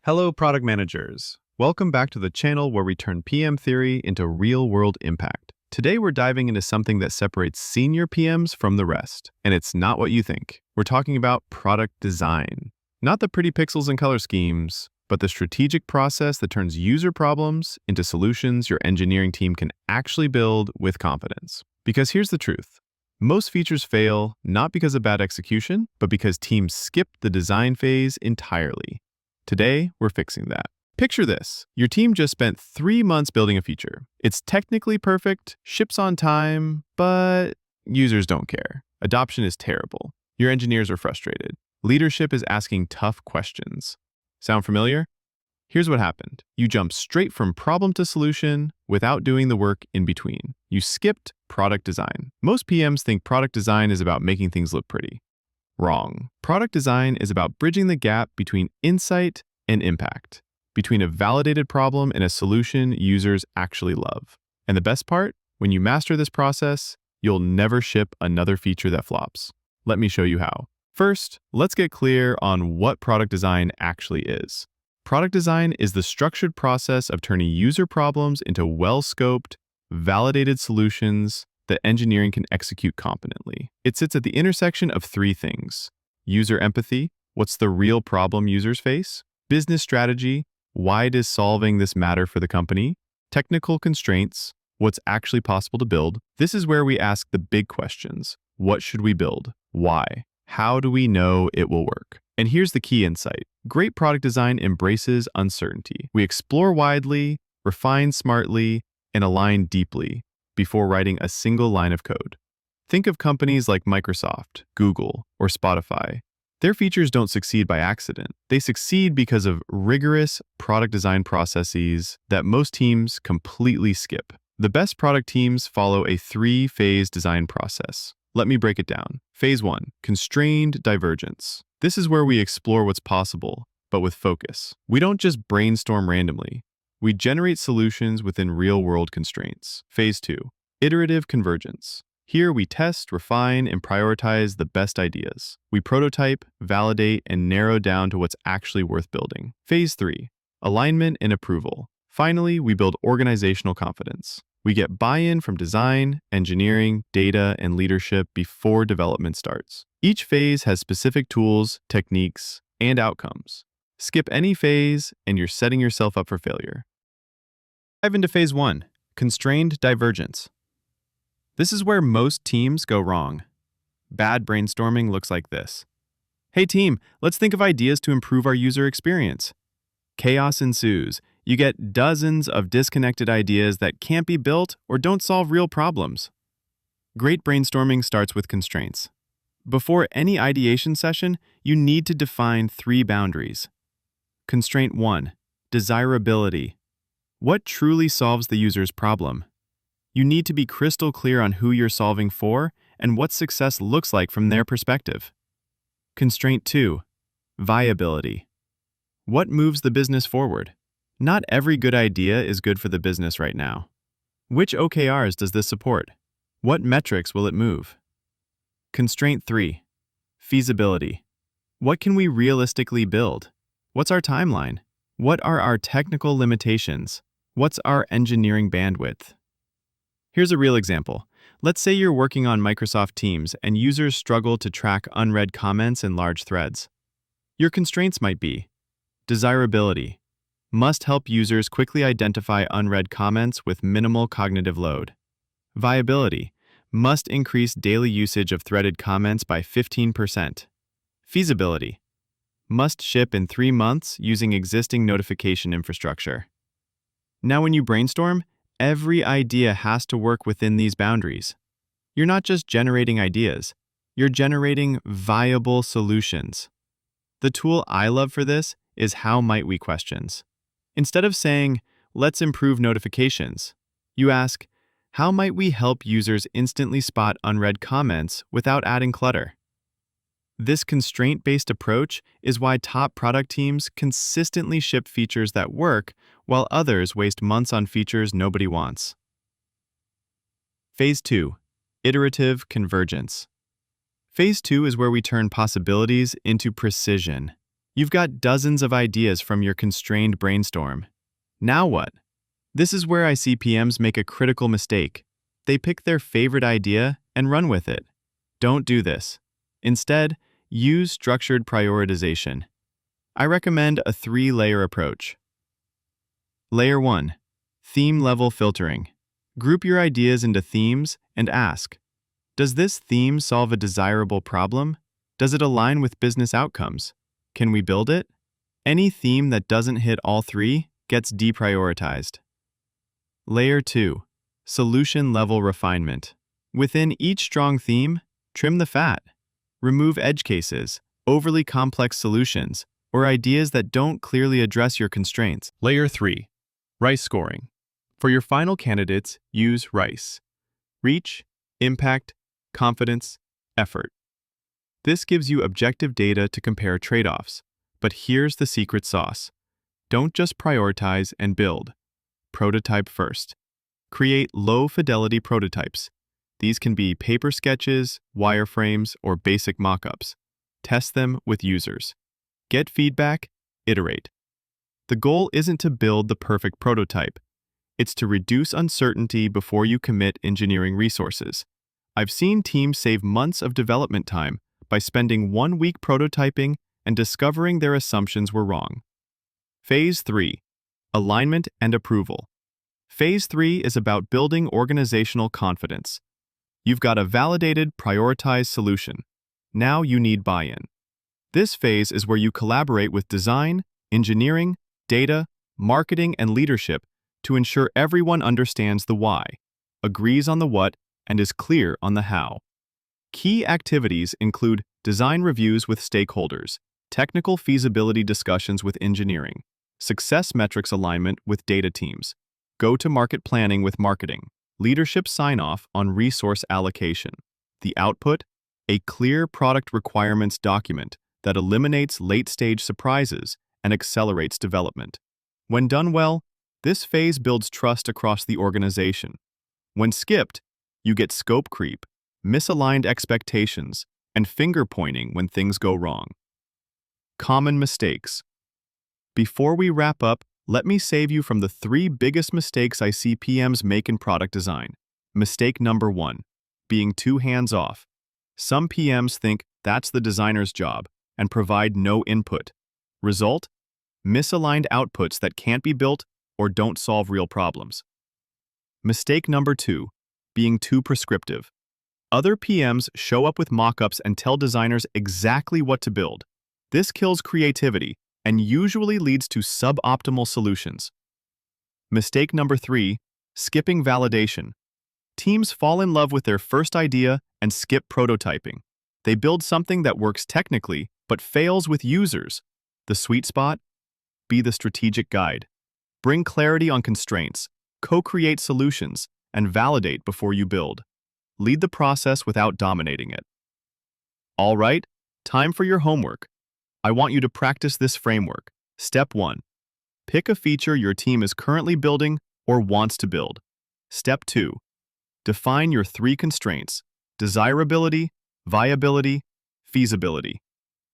Hello, product managers. Welcome back to the channel where we turn PM theory into real-world impact. Today, we're diving into something that separates senior PMs from the rest, and it's not what you think. We're talking about product design. Not the pretty pixels and color schemes, but the strategic process that turns user problems into solutions your engineering team can actually build with confidence. Because here's the truth. Most features fail not because of bad execution, but because teams skip the design phase entirely. Today, we're fixing that. Picture this. Your team just spent 3 months building a feature. It's technically perfect, ships on time, but users don't care. Adoption is terrible. Your engineers are frustrated. Leadership is asking tough questions. Sound familiar? Here's what happened. You jumped straight from problem to solution without doing the work in between. You skipped product design. Most PMs think product design is about making things look pretty. Wrong. Product design is about bridging the gap between insight and impact, between a validated problem and a solution users actually love. And the best part? When you master this process, you'll never ship another feature that flops. Let me show you how. First, let's get clear on what product design actually is. Product design is the structured process of turning user problems into well-scoped, validated solutions that engineering can execute competently. It sits at the intersection of 3 things: user empathy, what's the real problem users face? Business strategy, why does solving this matter for the company? Technical constraints, what's actually possible to build? This is where we ask the big questions. What should we build? Why? How do we know it will work? And here's the key insight. Great product design embraces uncertainty. We explore widely, refine smartly, and align deeply before writing a single line of code. Think of companies like Microsoft, Google, or Spotify. Their features don't succeed by accident. They succeed because of rigorous product design processes that most teams completely skip. The best product teams follow a 3-phase design process. Let me break it down. Phase 1, constrained divergence. This is where we explore what's possible, but with focus. We don't just brainstorm randomly. We generate solutions within real-world constraints. Phase 2, iterative convergence. Here we test, refine, and prioritize the best ideas. We prototype, validate, and narrow down to what's actually worth building. Phase 3, alignment and approval. Finally, we build organizational confidence. We get buy-in from design, engineering, data, and leadership before development starts. Each phase has specific tools, techniques, and outcomes. Skip any phase, and you're setting yourself up for failure. Dive into phase 1, constrained divergence. This is where most teams go wrong. Bad brainstorming looks like this. Hey team, let's think of ideas to improve our user experience. Chaos ensues. You get dozens of disconnected ideas that can't be built or don't solve real problems. Great brainstorming starts with constraints. Before any ideation session, you need to define 3 boundaries. Constraint 1, desirability. What truly solves the user's problem? You need to be crystal clear on who you're solving for and what success looks like from their perspective. Constraint 2, viability. What moves the business forward? Not every good idea is good for the business right now. Which OKRs does this support? What metrics will it move? Constraint 3, feasibility. What can we realistically build? What's our timeline? What are our technical limitations? What's our engineering bandwidth? Here's a real example. Let's say you're working on Microsoft Teams and users struggle to track unread comments in large threads. Your constraints might be: desirability. Must help users quickly identify unread comments with minimal cognitive load. Viability. Must increase daily usage of threaded comments by 15%. Feasibility. Must ship in 3 months using existing notification infrastructure. Now when you brainstorm, every idea has to work within these boundaries. You're not just generating ideas, you're generating viable solutions. The tool I love for this is How Might We questions. Instead of saying, let's improve notifications, you ask, how might we help users instantly spot unread comments without adding clutter? This constraint-based approach is why top product teams consistently ship features that work while others waste months on features nobody wants. Phase 2, iterative convergence. Phase 2 is where we turn possibilities into precision. You've got dozens of ideas from your constrained brainstorm. Now what? This is where I see PMs make a critical mistake. They pick their favorite idea and run with it. Don't do this. Instead, use structured prioritization. I recommend a 3-layer approach. Layer 1. Theme-level filtering. Group your ideas into themes and ask, does this theme solve a desirable problem? Does it align with business outcomes? Can we build it? Any theme that doesn't hit all three gets deprioritized. Layer 2. Solution-level refinement. Within each strong theme, trim the fat. Remove edge cases, overly complex solutions, or ideas that don't clearly address your constraints. Layer 3. Rice scoring. For your final candidates, use RICE. Reach, impact, confidence, effort. This gives you objective data to compare trade-offs. But here's the secret sauce. Don't just prioritize and build. Prototype first. Create low-fidelity prototypes. These can be paper sketches, wireframes, or basic mock-ups. Test them with users. Get feedback, iterate. The goal isn't to build the perfect prototype. It's to reduce uncertainty before you commit engineering resources. I've seen teams save months of development time by spending 1 week prototyping and discovering their assumptions were wrong. Phase 3. Alignment and approval. Phase 3 is about building organizational confidence. You've got a validated, prioritized solution. Now you need buy-in. This phase is where you collaborate with design, engineering, data, marketing, and leadership to ensure everyone understands the why, agrees on the what, and is clear on the how. Key activities include design reviews with stakeholders, technical feasibility discussions with engineering, success metrics alignment with data teams, go-to-market planning with marketing, leadership sign-off on resource allocation. The output? A clear product requirements document that eliminates late-stage surprises and accelerates development. When done well, this phase builds trust across the organization. When skipped, you get scope creep, misaligned expectations, and finger-pointing when things go wrong. Common mistakes. Before we wrap up, let me save you from the 3 biggest mistakes I see PMs make in product design. Mistake number 1. Being too hands-off. Some PMs think that's the designer's job and provide no input. Result? Misaligned outputs that can't be built or don't solve real problems. Mistake number 2. Being too prescriptive. Other PMs show up with mock-ups and tell designers exactly what to build. This kills creativity and usually leads to suboptimal solutions. Mistake number 3. Skipping validation. Teams fall in love with their first idea and skip prototyping. They build something that works technically but fails with users. The sweet spot? Be the strategic guide. Bring clarity on constraints, co-create solutions, and validate before you build. Lead the process without dominating it. All right, time for your homework. I want you to practice this framework. Step 1. Pick a feature your team is currently building or wants to build. Step 2. Define your 3 constraints: desirability, viability, feasibility.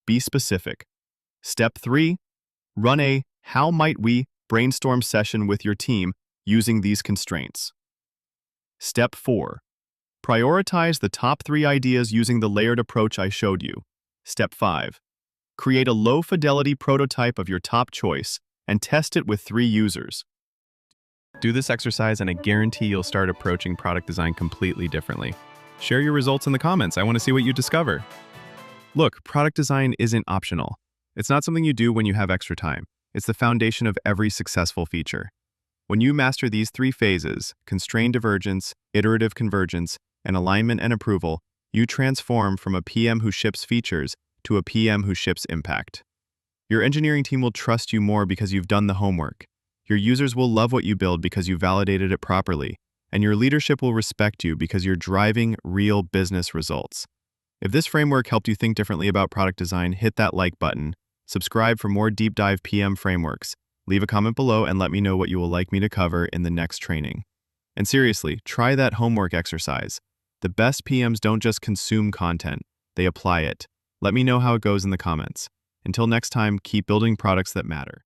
Be specific. Step 3. Run a "How might we" brainstorm session with your team using these constraints. Step 4. Prioritize the top 3 ideas using the layered approach I showed you. Step 5. Create a low-fidelity prototype of your top choice and test it with 3 users. Do this exercise and I guarantee you'll start approaching product design completely differently. Share your results in the comments. I want to see what you discover. Look, product design isn't optional. It's not something you do when you have extra time. It's the foundation of every successful feature. When you master these 3 phases, constrained divergence, iterative convergence, and alignment and approval, you transform from a PM who ships features to a PM who ships impact. Your engineering team will trust you more because you've done the homework. Your users will love what you build because you validated it properly, and your leadership will respect you because you're driving real business results. If this framework helped you think differently about product design, hit that like button, subscribe for more deep dive PM frameworks, leave a comment below and let me know what you will like me to cover in the next training. And seriously, try that homework exercise. The best PMs don't just consume content, they apply it. Let me know how it goes in the comments. Until next time, keep building products that matter.